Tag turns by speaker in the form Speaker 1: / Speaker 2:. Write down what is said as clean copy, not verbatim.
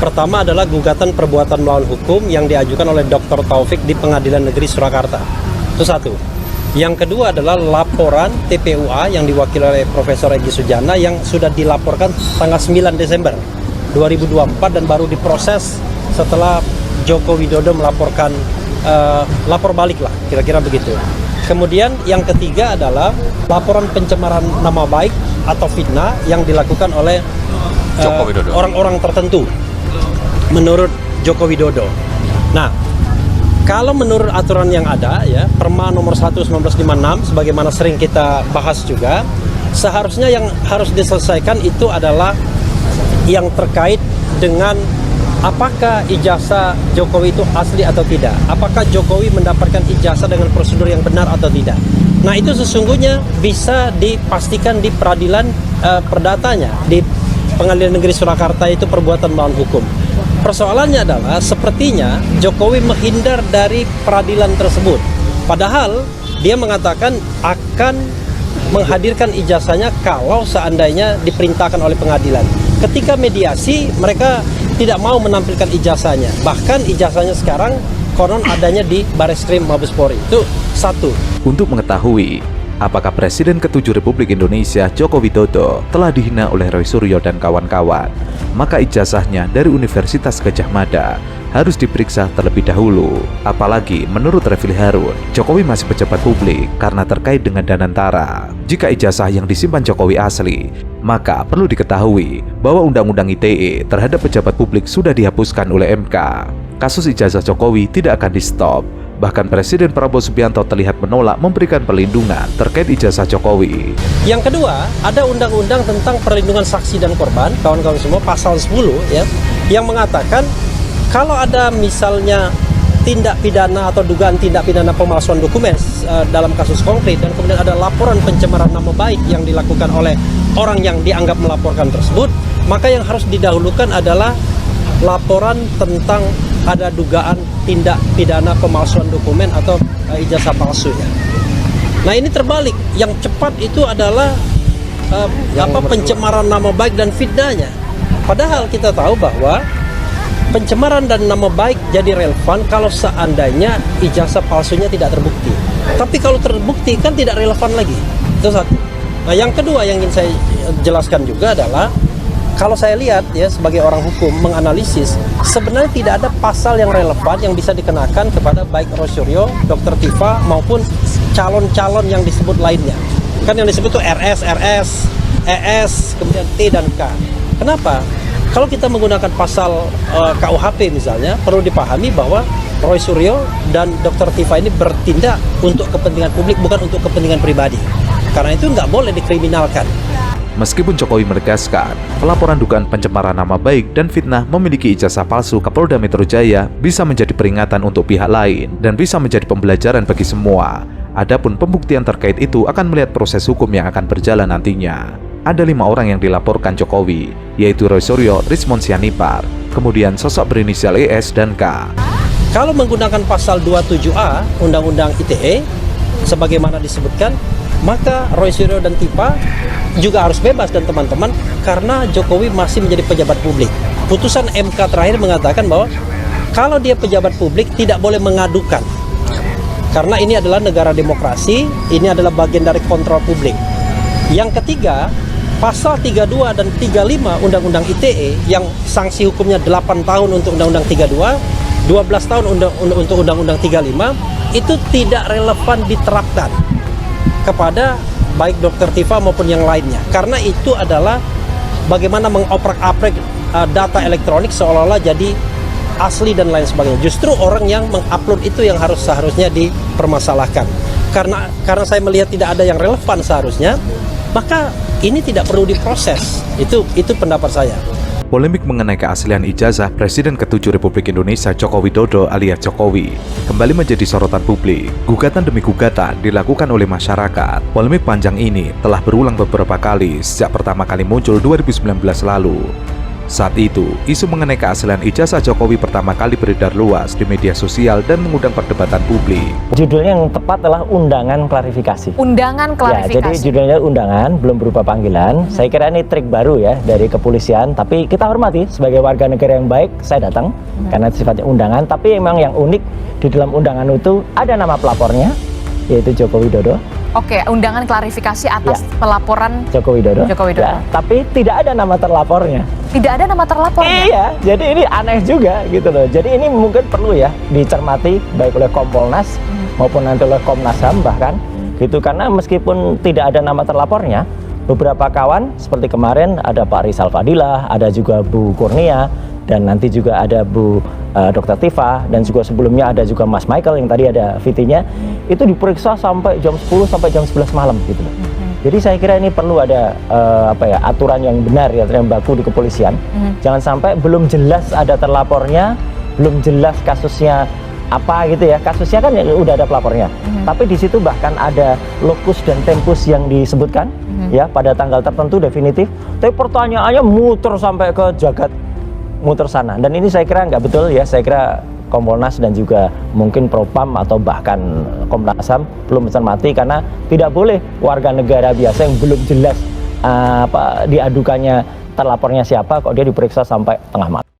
Speaker 1: Pertama adalah gugatan perbuatan melawan hukum yang diajukan oleh Dr. Taufik di Pengadilan Negeri Surakarta. Itu satu. Yang kedua adalah laporan TPUA yang diwakili oleh Profesor Egy Sujana yang sudah dilaporkan tanggal 9 Desember 2024 dan baru diproses setelah Joko Widodo melaporkan lapor balik lah, kira-kira begitu. Kemudian yang ketiga adalah laporan pencemaran nama baik atau fitnah yang dilakukan oleh orang-orang tertentu menurut Joko Widodo. Nah, kalau menurut aturan yang ada ya, Perma nomor 1/1956 sebagaimana sering kita bahas juga, seharusnya yang harus diselesaikan itu adalah yang terkait dengan apakah ijazah Jokowi itu asli atau tidak? Apakah Jokowi mendapatkan ijazah dengan prosedur yang benar atau tidak? Nah, itu sesungguhnya bisa dipastikan di peradilan perdatanya, di Pengadilan Negeri Surakarta itu perbuatan melawan hukum. Persoalannya adalah sepertinya Jokowi menghindar dari peradilan tersebut. Padahal dia mengatakan akan menghadirkan ijazahnya kalau seandainya diperintahkan oleh pengadilan. Ketika mediasi mereka tidak mau menampilkan ijazahnya. Bahkan ijazahnya sekarang konon adanya di Bareskrim Mabes Polri. Itu satu.
Speaker 2: Untuk mengetahui apakah Presiden ke-7 Republik Indonesia Joko Widodo telah dihina oleh Roy Suryo dan kawan-kawan, maka ijazahnya dari Universitas Gadjah Mada harus diperiksa terlebih dahulu. Apalagi menurut Refli Harun, Jokowi masih pejabat publik karena terkait dengan Danantara. Jika ijazah yang disimpan Jokowi asli, maka perlu diketahui bahwa Undang-Undang ITE terhadap pejabat publik sudah dihapuskan oleh MK. Kasus ijazah Jokowi tidak akan di-stop. Bahkan Presiden Prabowo Subianto terlihat menolak memberikan perlindungan terkait ijazah Jokowi.
Speaker 1: Yang kedua, ada undang-undang tentang perlindungan saksi dan korban, kawan-kawan semua, pasal 10 ya, yang mengatakan kalau ada misalnya tindak pidana atau dugaan tindak pidana pemalsuan dokumen dalam kasus konkret dan kemudian ada laporan pencemaran nama baik yang dilakukan oleh orang yang dianggap melaporkan tersebut, maka yang harus didahulukan adalah laporan tentang ada dugaan tindak pidana pemalsuan dokumen atau ijazah palsu ya. Nah, ini terbalik. Yang cepat itu adalah pencemaran nama baik dan fitnahnya. Padahal kita tahu bahwa pencemaran dan nama baik jadi relevan kalau seandainya ijazah palsunya tidak terbukti. Tapi kalau terbukti kan tidak relevan lagi. Itu satu. Nah, yang kedua yang ingin saya jelaskan juga adalah kalau saya lihat ya sebagai orang hukum menganalisis, sebenarnya tidak ada pasal yang relevan yang bisa dikenakan kepada baik Roy Suryo, Dr. Tifa maupun calon-calon yang disebut lainnya. Kan yang disebut itu RS, ES, kemudian T dan K. Kenapa? Kalau kita menggunakan pasal KUHP misalnya, perlu dipahami bahwa Roy Suryo dan Dr. Tifa ini bertindak untuk kepentingan publik, bukan untuk kepentingan pribadi. Karena itu nggak boleh dikriminalkan.
Speaker 2: Meskipun Jokowi menegaskan pelaporan dugaan pencemaran nama baik dan fitnah memiliki ijazah palsu Kapolda Metro Jaya bisa menjadi peringatan untuk pihak lain dan bisa menjadi pembelajaran bagi semua. Adapun pembuktian terkait itu akan melihat proses hukum yang akan berjalan nantinya. Ada 5 orang yang dilaporkan Jokowi, yaitu Roy Suryo, Rismond Sianipar, kemudian sosok berinisial ES dan K.
Speaker 1: Kalau menggunakan pasal 27A Undang-Undang ITE sebagaimana disebutkan, maka Roy Suryo dan Tifa juga harus bebas dan teman-teman karena Jokowi masih menjadi pejabat publik. Putusan MK terakhir mengatakan bahwa kalau dia pejabat publik tidak boleh mengadukan. Karena ini adalah negara demokrasi, ini adalah bagian dari kontrol publik. Yang ketiga, pasal 32 dan 35 Undang-Undang ITE yang sanksi hukumnya 8 tahun untuk Undang-Undang 32, 12 tahun untuk Undang-Undang 35 itu tidak relevan diterapkan kepada baik Dr. Tifa maupun yang lainnya, karena itu adalah bagaimana mengoprak-aprik data elektronik seolah-olah jadi asli dan lain sebagainya. Justru orang yang mengupload itu yang seharusnya dipermasalahkan. Karena saya melihat tidak ada yang relevan seharusnya, maka ini tidak perlu diproses. Itu pendapat saya.
Speaker 2: Polemik mengenai keaslian ijazah Presiden ke-7 Republik Indonesia Joko Widodo alias Jokowi kembali menjadi sorotan publik. Gugatan demi gugatan dilakukan oleh masyarakat. Polemik panjang ini telah berulang beberapa kali sejak pertama kali muncul 2019 lalu. Saat itu, isu mengenai keaslian ijazah Jokowi pertama kali beredar luas di media sosial dan mengundang perdebatan publik.
Speaker 3: Judulnya yang tepat adalah undangan klarifikasi.
Speaker 4: Undangan klarifikasi.
Speaker 3: Ya, jadi judulnya undangan, belum berupa panggilan. Saya kira ini trik baru ya dari kepolisian, tapi kita hormati sebagai warga negara yang baik, saya datang karena sifatnya undangan, tapi memang yang unik di dalam undangan itu ada nama pelapornya, yaitu Joko Widodo.
Speaker 4: Oke, undangan klarifikasi atas pelaporan
Speaker 3: Joko Widodo. Ya, tapi tidak ada nama terlapornya.
Speaker 4: Tidak ada nama terlapornya.
Speaker 3: Iya, jadi ini aneh juga gitu loh. Jadi ini mungkin perlu ya dicermati baik oleh Kompolnas maupun nanti oleh Komnas HAM bahkan gitu, karena meskipun tidak ada nama terlapornya, beberapa kawan seperti kemarin ada Pak Rizal Fadilah, ada juga Bu Kurnia, dan nanti juga ada Bu Dr. Tifa, dan juga sebelumnya ada juga Mas Michael yang tadi ada VT-nya, itu diperiksa sampai jam 10 sampai jam 11 malam gitu loh. Jadi saya kira ini perlu ada aturan yang benar ya, yang baku di kepolisian. Jangan sampai belum jelas ada terlapornya, belum jelas kasusnya apa gitu ya. Kasusnya kan ya, udah ada pelapornya. Tapi di situ bahkan ada lokus dan tempus yang disebutkan ya pada tanggal tertentu definitif. Tapi pertanyaannya muter sampai ke jagat muter sana, dan ini saya kira nggak betul ya. Saya kira Kompolnas dan juga mungkin Propam atau bahkan Komnas HAM belum mencermati, karena tidak boleh warga negara biasa yang belum jelas diadukannya terlapornya siapa kok dia diperiksa sampai tengah malam.